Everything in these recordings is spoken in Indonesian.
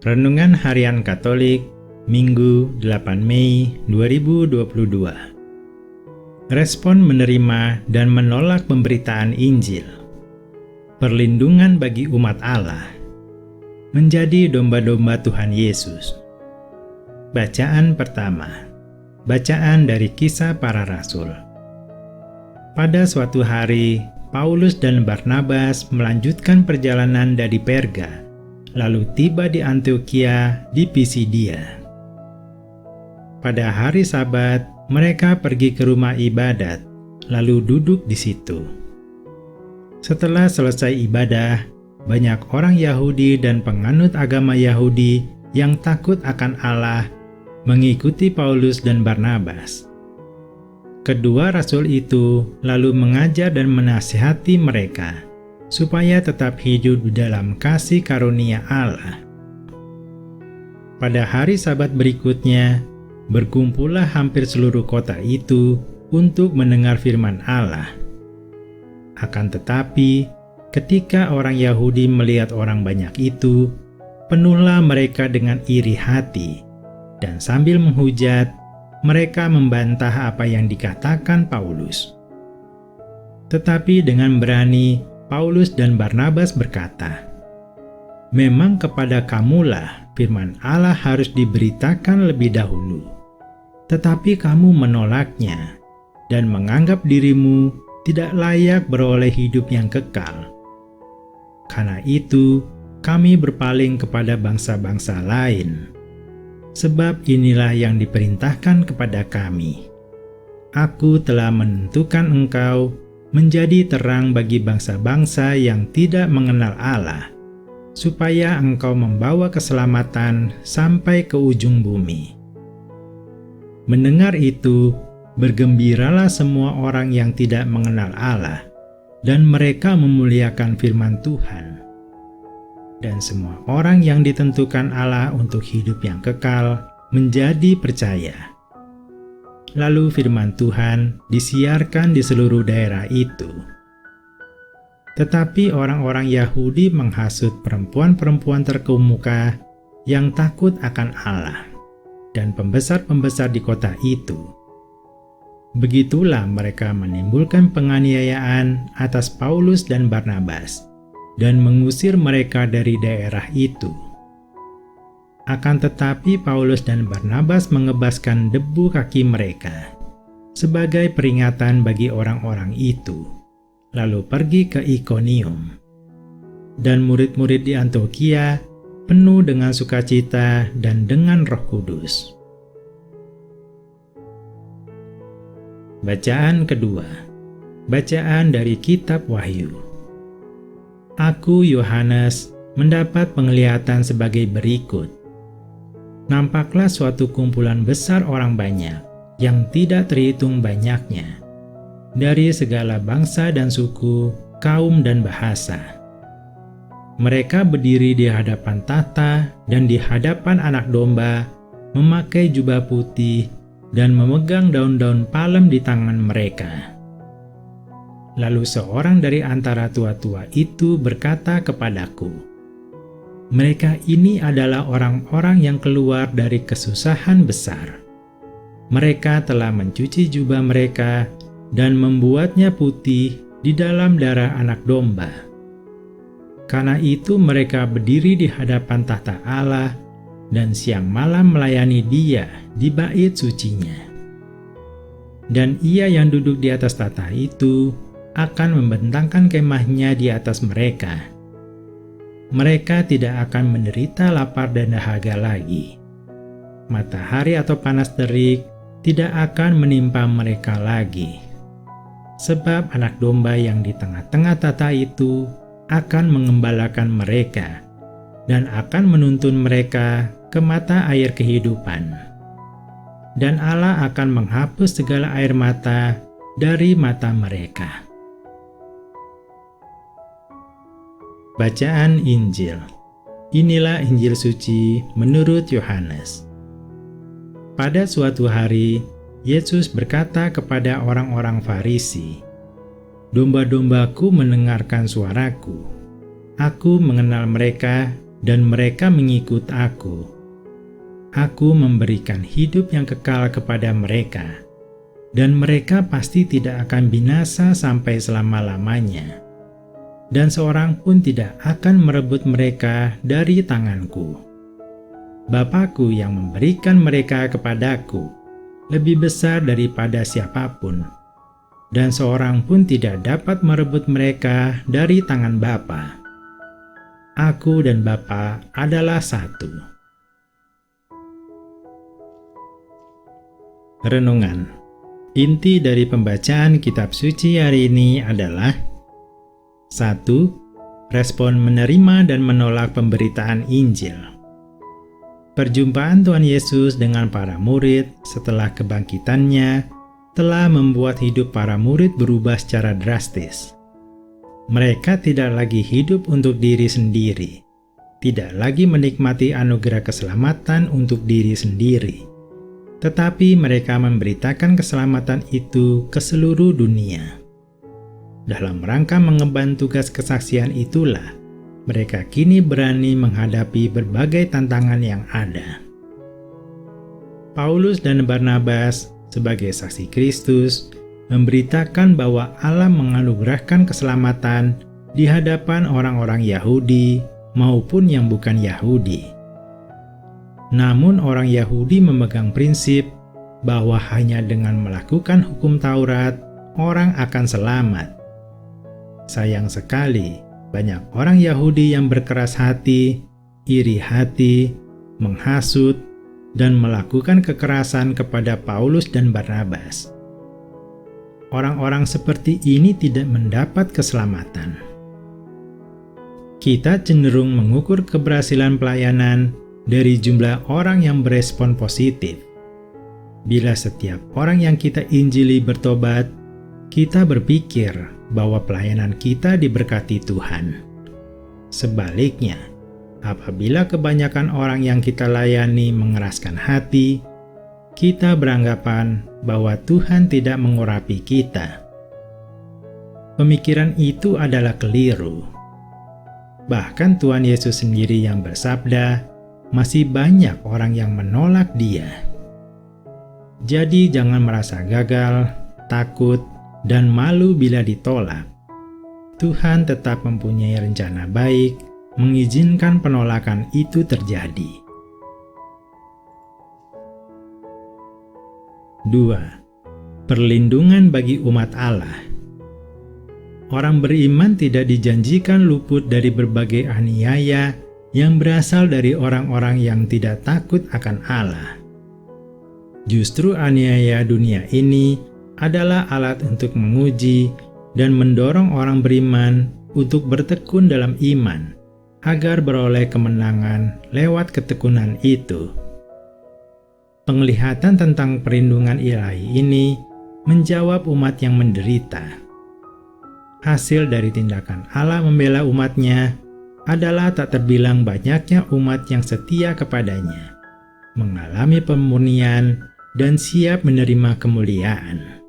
Renungan Harian Katolik, Minggu 8 Mei 2022. Respon menerima dan menolak pemberitaan Injil. Perlindungan bagi umat Allah. Menjadi domba-domba Tuhan Yesus. Bacaan pertama. Bacaan dari Kisah Para Rasul. Pada suatu hari, Paulus dan Barnabas melanjutkan perjalanan dari Perga, lalu tiba di Antiokhia di Pisidia. Pada hari Sabat, mereka pergi ke rumah ibadat, lalu duduk di situ. Setelah selesai ibadah, banyak orang Yahudi dan penganut agama Yahudi yang takut akan Allah mengikuti Paulus dan Barnabas. Kedua rasul itu lalu mengajar dan menasihati mereka supaya tetap hidup di dalam kasih karunia Allah. Pada hari Sabat berikutnya, berkumpullah hampir seluruh kota itu untuk mendengar firman Allah. Akan tetapi, ketika orang Yahudi melihat orang banyak itu, penuhlah mereka dengan iri hati, dan sambil menghujat, mereka membantah apa yang dikatakan Paulus. Tetapi dengan berani, Paulus dan Barnabas berkata, "Memang kepada kamulah firman Allah harus diberitakan lebih dahulu, tetapi kamu menolaknya dan menganggap dirimu tidak layak beroleh hidup yang kekal. Karena itu, kami berpaling kepada bangsa-bangsa lain. Sebab inilah yang diperintahkan kepada kami. Aku telah menentukan engkau menjadi terang bagi bangsa-bangsa yang tidak mengenal Allah, supaya engkau membawa keselamatan sampai ke ujung bumi." Mendengar itu, bergembiralah semua orang yang tidak mengenal Allah, dan mereka memuliakan firman Tuhan. Dan semua orang yang ditentukan Allah untuk hidup yang kekal menjadi percaya. Lalu firman Tuhan disiarkan di seluruh daerah itu. Tetapi orang-orang Yahudi menghasut perempuan-perempuan terkemuka yang takut akan Allah dan pembesar-pembesar di kota itu. Begitulah mereka menimbulkan penganiayaan atas Paulus dan Barnabas dan mengusir mereka dari daerah itu. Akan tetapi Paulus dan Barnabas mengebaskan debu kaki mereka sebagai peringatan bagi orang-orang itu, lalu pergi ke Ikonium. Dan murid-murid di Antiokhia penuh dengan sukacita dan dengan Roh Kudus. Bacaan kedua. Bacaan dari Kitab Wahyu. Aku, Yohanes, mendapat penglihatan sebagai berikut. Nampaklah suatu kumpulan besar orang banyak, yang tidak terhitung banyaknya, dari segala bangsa dan suku, kaum dan bahasa. Mereka berdiri di hadapan tahta dan di hadapan Anak Domba, memakai jubah putih dan memegang daun-daun palem di tangan mereka. Lalu seorang dari antara tua-tua itu berkata kepadaku, "Mereka ini adalah orang-orang yang keluar dari kesusahan besar. Mereka telah mencuci jubah mereka dan membuatnya putih di dalam darah Anak Domba. Karena itu mereka berdiri di hadapan tahta Allah dan siang malam melayani Dia di bait sucinya. Dan Ia yang duduk di atas tahta itu akan membentangkan kemahnya di atas mereka. Mereka tidak akan menderita lapar dan dahaga lagi. Matahari atau panas terik tidak akan menimpa mereka lagi. Sebab Anak Domba yang di tengah-tengah tahta itu akan mengembalakan mereka dan akan menuntun mereka ke mata air kehidupan. Dan Allah akan menghapus segala air mata dari mata mereka." Bacaan Injil. Inilah Injil suci menurut Yohanes. Pada suatu hari, Yesus berkata kepada orang-orang Farisi, "Domba-dombaku mendengarkan suaraku. Aku mengenal mereka dan mereka mengikut Aku. Aku memberikan hidup yang kekal kepada mereka, dan mereka pasti tidak akan binasa sampai selama-lamanya. Dan seorang pun tidak akan merebut mereka dari tanganku. Bapa-Ku yang memberikan mereka kepadaku lebih besar daripada siapapun, dan seorang pun tidak dapat merebut mereka dari tangan Bapa. Aku dan Bapa adalah satu. Renungan. Inti dari pembacaan kitab suci hari ini adalah 1. Respon menerima dan menolak pemberitaan Injil. Perjumpaan Tuhan Yesus dengan para murid setelah kebangkitannya telah membuat hidup para murid berubah secara drastis. Mereka tidak lagi hidup untuk diri sendiri, tidak lagi menikmati anugerah keselamatan untuk diri sendiri, tetapi mereka memberitakan keselamatan itu ke seluruh dunia. Dalam rangka mengemban tugas kesaksian itulah, mereka kini berani menghadapi berbagai tantangan yang ada. Paulus dan Barnabas sebagai saksi Kristus memberitakan bahwa Allah menganugerahkan keselamatan di hadapan orang-orang Yahudi maupun yang bukan Yahudi. Namun orang Yahudi memegang prinsip bahwa hanya dengan melakukan hukum Taurat, orang akan selamat. Sayang sekali, banyak orang Yahudi yang berkeras hati, iri hati, menghasut, dan melakukan kekerasan kepada Paulus dan Barnabas. Orang-orang seperti ini tidak mendapat keselamatan. Kita cenderung mengukur keberhasilan pelayanan dari jumlah orang yang berespon positif. Bila setiap orang yang kita injili bertobat, kita berpikir bahwa pelayanan kita diberkati Tuhan. Sebaliknya, apabila kebanyakan orang yang kita layani mengeraskan hati, kita beranggapan bahwa Tuhan tidak mengurapi kita. Pemikiran itu adalah keliru. Bahkan Tuhan Yesus sendiri yang bersabda, masih banyak orang yang menolak Dia. Jadi jangan merasa gagal, takut, dan malu bila ditolak. Tuhan tetap mempunyai rencana baik, mengizinkan penolakan itu terjadi. 2. Perlindungan bagi umat Allah. Orang beriman tidak dijanjikan luput dari berbagai aniaya yang berasal dari orang-orang yang tidak takut akan Allah. Justru aniaya dunia ini adalah alat untuk menguji dan mendorong orang beriman untuk bertekun dalam iman, agar beroleh kemenangan lewat ketekunan itu. Penglihatan tentang perlindungan ilahi ini menjawab umat yang menderita. Hasil dari tindakan Allah membela umatnya adalah tak terbilang banyaknya umat yang setia kepadanya, mengalami pemurnian, dan siap menerima kemuliaan.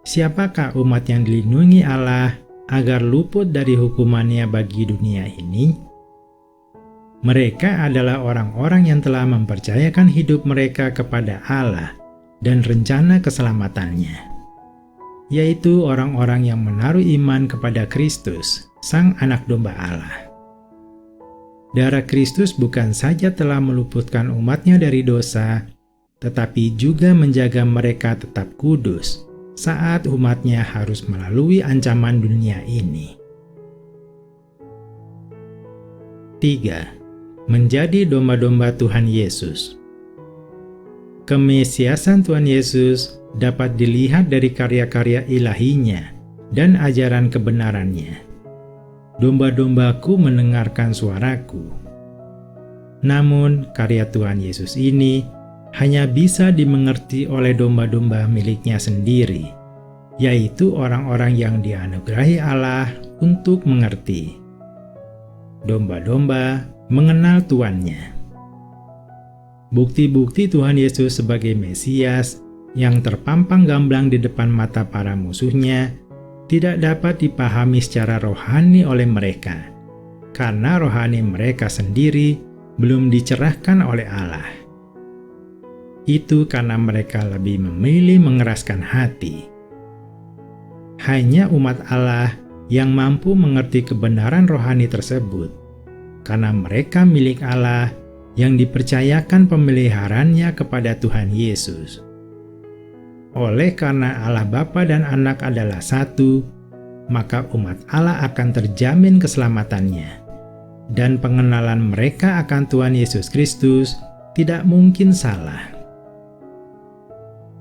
Siapakah umat yang dilindungi Allah agar luput dari hukumannya bagi dunia ini? Mereka adalah orang-orang yang telah mempercayakan hidup mereka kepada Allah dan rencana keselamatannya, yaitu orang-orang yang menaruh iman kepada Kristus, Sang Anak Domba Allah. Darah Kristus bukan saja telah meluputkan umatnya dari dosa, tetapi juga menjaga mereka tetap kudus saat umatnya harus melalui ancaman dunia ini. 3. Menjadi domba-domba Tuhan Yesus. Kemesiasan Tuhan Yesus dapat dilihat dari karya-karya ilahinya dan ajaran kebenarannya. Domba-dombaku mendengarkan suaraku. Namun, karya Tuhan Yesus ini hanya bisa dimengerti oleh domba-domba miliknya sendiri, yaitu orang-orang yang dianugerahi Allah untuk mengerti. Domba-domba mengenal tuannya. Bukti-bukti Tuhan Yesus sebagai Mesias yang terpampang gamblang di depan mata para musuhnya tidak dapat dipahami secara rohani oleh mereka, karena rohani mereka sendiri belum dicerahkan oleh Allah. Itu karena mereka lebih memilih mengeraskan hati. Hanya umat Allah yang mampu mengerti kebenaran rohani tersebut, karena mereka milik Allah yang dipercayakan pemeliharaannya kepada Tuhan Yesus. Oleh karena Allah Bapa dan Anak adalah satu, maka umat Allah akan terjamin keselamatannya, dan pengenalan mereka akan Tuhan Yesus Kristus tidak mungkin salah.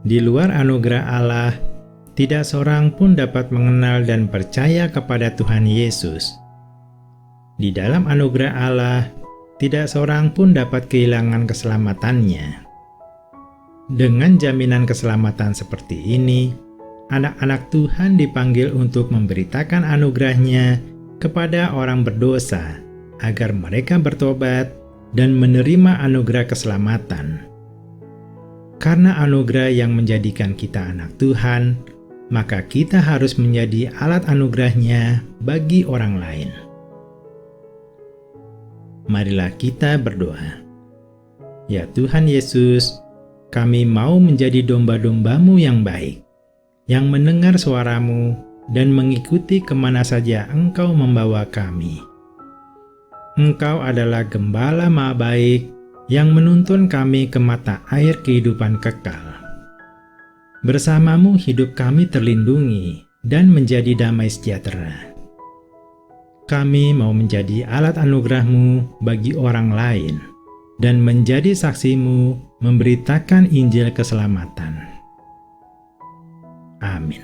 Di luar anugerah Allah, tidak seorang pun dapat mengenal dan percaya kepada Tuhan Yesus. Di dalam anugerah Allah, tidak seorang pun dapat kehilangan keselamatannya. Dengan jaminan keselamatan seperti ini, anak-anak Tuhan dipanggil untuk memberitakan anugerah-Nya kepada orang berdosa, agar mereka bertobat dan menerima anugerah keselamatan. Karena anugerah yang menjadikan kita anak Tuhan, maka kita harus menjadi alat anugerah-Nya bagi orang lain. Marilah kita berdoa. Ya Tuhan Yesus, kami mau menjadi domba-domba-Mu yang baik, yang mendengar suara-Mu dan mengikuti kemana saja Engkau membawa kami. Engkau adalah Gembala Maha Baik yang menuntun kami ke mata air kehidupan kekal. Bersama-Mu hidup kami terlindungi dan menjadi damai sejahtera. Kami mau menjadi alat anugerah-Mu bagi orang lain dan menjadi saksi-Mu memberitakan Injil keselamatan. Amin.